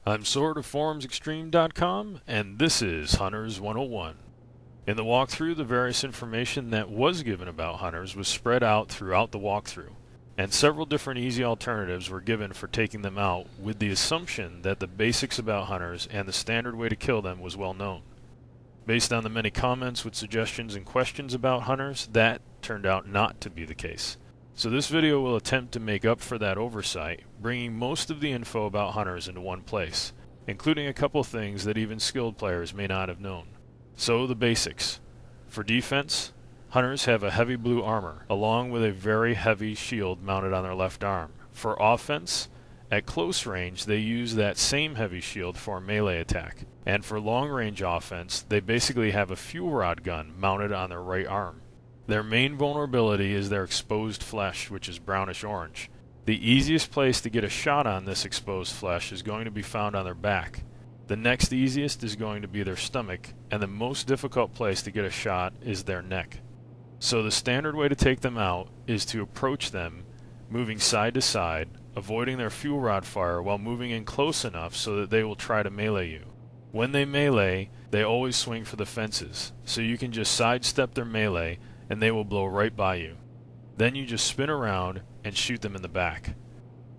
I'm SwordOfForumsExtreme.com, and this is Hunters 101. In the walkthrough, the various information that was given about hunters was spread out throughout the walkthrough, and several different easy alternatives were given for taking them out, with the assumption that the basics about hunters and the standard way to kill them was well known. Based on the many comments with suggestions and questions about hunters, that turned out not to be the case. So this video will attempt to make up for that oversight, bringing most of the info about hunters into one place, including a couple things that even skilled players may not have known. So the basics. For defense, hunters have a heavy blue armor, along with a very heavy shield mounted on their left arm. For offense, at close range they use that same heavy shield for a melee attack. And for long range offense, they basically have a fuel rod gun mounted on their right arm. Their main vulnerability is their exposed flesh, which is brownish orange. The easiest place to get a shot on this exposed flesh is going to be found on their back. The next easiest is going to be their stomach, and the most difficult place to get a shot is their neck. So the standard way to take them out is to approach them, moving side to side, avoiding their fuel rod fire while moving in close enough so that they will try to melee you. When they melee, they always swing for the fences, so you can just sidestep their melee and they will blow right by you. Then you just spin around and shoot them in the back.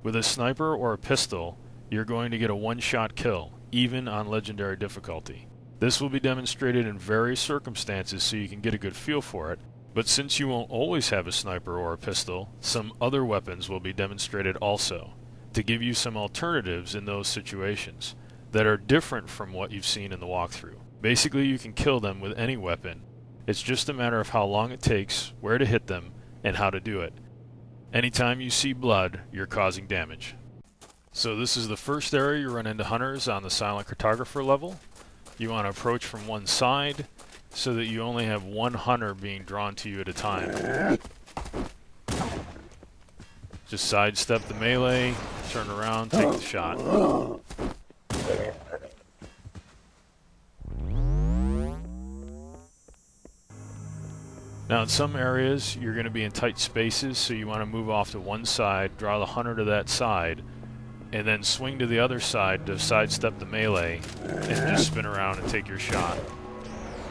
With a sniper or a pistol, you're going to get a one-shot kill, even on legendary difficulty. This will be demonstrated in various circumstances so you can get a good feel for it, but since you won't always have a sniper or a pistol, some other weapons will be demonstrated also, to give you some alternatives in those situations that are different from what you've seen in the walkthrough. Basically, you can kill them with any weapon. It's just a matter of how long it takes, where to hit them, and how to do it. Anytime you see blood, you're causing damage. So this is the first area you run into hunters on the Silent Cartographer level. You want to approach from one side so that you only have one hunter being drawn to you at a time. Just sidestep the melee, turn around, take the shot. Now in some areas you're going to be in tight spaces, so you want to move off to one side, draw the hunter to that side, and then swing to the other side to sidestep the melee and just spin around and take your shot.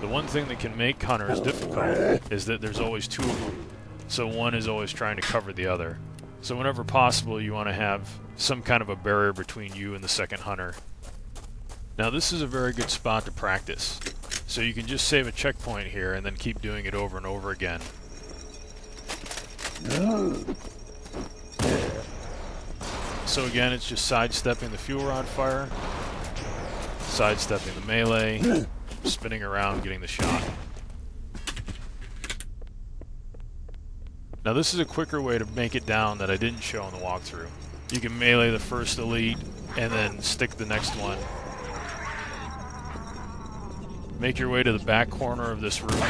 The one thing that can make hunters difficult is that there's always two of them, so one is always trying to cover the other. So whenever possible you want to have some kind of a barrier between you and the second hunter. Now this is a very good spot to practice. So you can just save a checkpoint here and then keep doing it over and over again. So again, it's just sidestepping the fuel rod fire, sidestepping the melee, spinning around, getting the shot. Now this is a quicker way to make it down that I didn't show in the walkthrough. You can melee the first elite and then stick the next one. Make your way to the back corner of this room.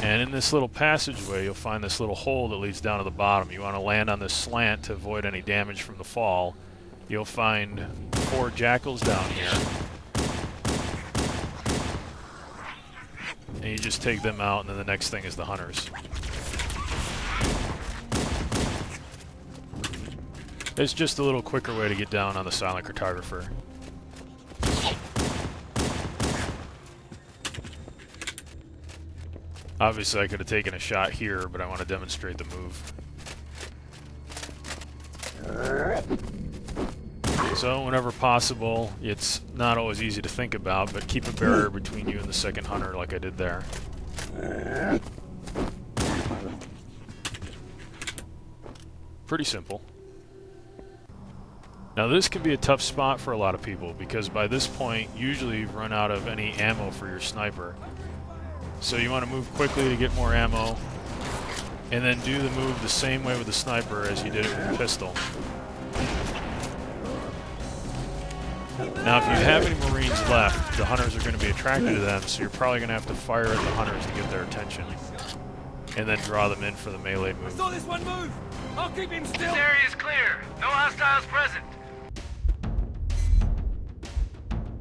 And in this little passageway, you'll find this little hole that leads down to the bottom. You want to land on this slant to avoid any damage from the fall. You'll find 4 jackals down here. And you just take them out, and then the next thing is the hunters. It's just a little quicker way to get down on the Silent Cartographer. Obviously I could have taken a shot here, but I want to demonstrate the move. So whenever possible, it's not always easy to think about, but keep a barrier between you and the second hunter like I did there. Pretty simple. Now this can be a tough spot for a lot of people because by this point usually you've run out of any ammo for your sniper. So you want to move quickly to get more ammo and then do the move the same way with the sniper as you did it with the pistol. Now if you have any Marines left, the hunters are going to be attracted to them, so you're probably going to have to fire at the hunters to get their attention and then draw them in for the melee move. I saw this one move! I'll keep him still! This area is clear. No hostiles present.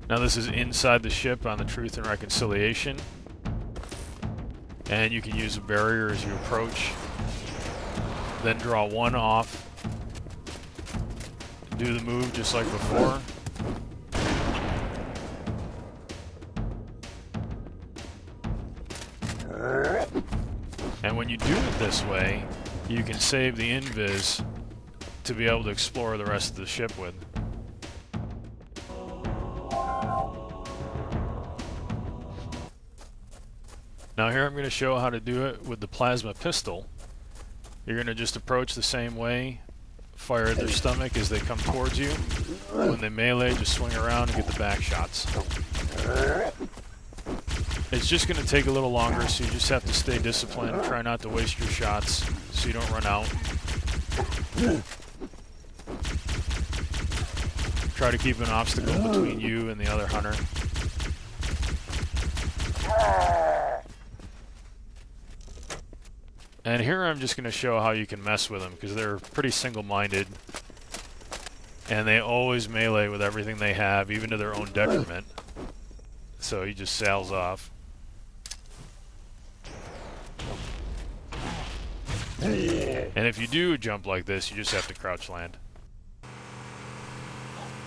Now this is inside the ship on the Truth and Reconciliation. And you can use a barrier as you approach. Then draw one off. Do the move just like before. And when you do it this way, you can save the invis to be able to explore the rest of the ship with. Now here I'm going to show how to do it with the plasma pistol. You're going to just approach the same way, fire at their stomach as they come towards you. When they melee, just swing around and get the back shots. It's just going to take a little longer, so you just have to stay disciplined. Try not to waste your shots so you don't run out. Try to keep an obstacle between you and the other hunter. And here I'm just going to show how you can mess with them, because they're pretty single-minded. And they always melee with everything they have, even to their own detriment. So he just sails off. And if you do jump like this, you just have to crouch land.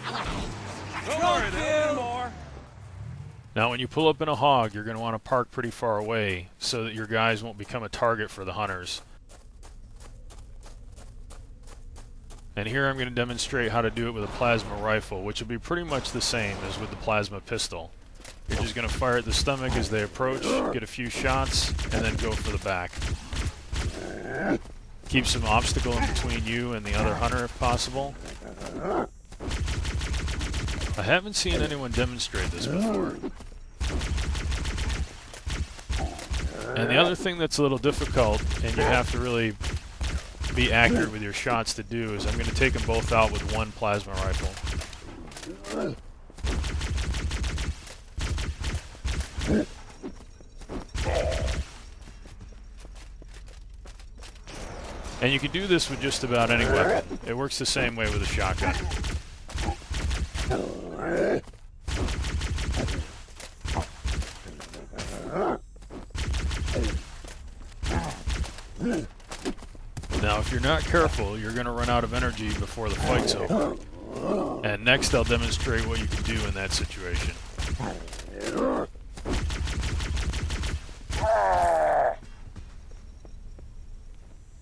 Don't worry, there'll be more. Now when you pull up in a hog, you're going to want to park pretty far away so that your guys won't become a target for the hunters. And here I'm going to demonstrate how to do it with a plasma rifle, which will be pretty much the same as with the plasma pistol. You're just going to fire at the stomach as they approach, get a few shots, and then go for the back. Keep some obstacle in between you and the other hunter if possible. I haven't seen anyone demonstrate this before. And the other thing that's a little difficult, and you have to really be accurate with your shots to do, is I'm going to take them both out with one plasma rifle. And you can do this with just about any weapon. It works the same way with a shotgun. Now, if you're not careful, you're going to run out of energy before the fight's over. And next, I'll demonstrate what you can do in that situation.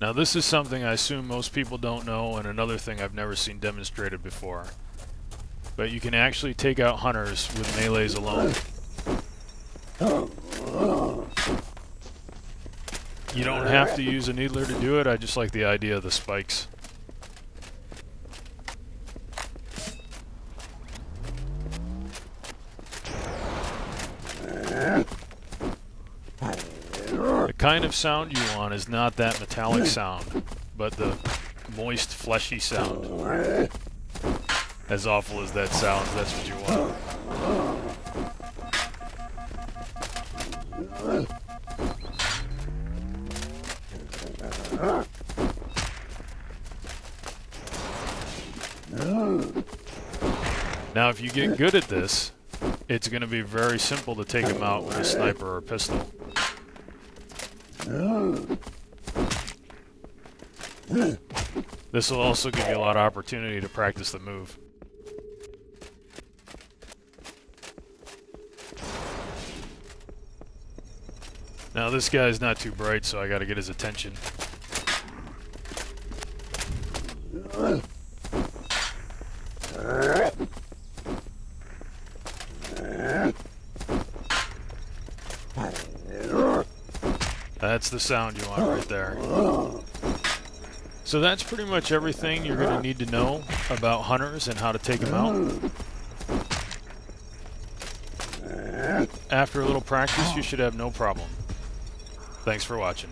Now, this is something I assume most people don't know, and another thing I've never seen demonstrated before. But you can actually take out hunters with melees alone. You don't have to use a needler to do it, I just like the idea of the spikes. The kind of sound you want is not that metallic sound, but the moist, fleshy sound. As awful as that sounds, that's what you want. Now, if you get good at this, it's going to be very simple to take them out with a sniper or pistol. This will also give you a lot of opportunity to practice the move. Now this guy's not too bright, so I gotta get his attention. That's the sound you want right there. So that's pretty much everything you're going to need to know about hunters and how to take them out. After a little practice, you should have no problem. Thanks for watching.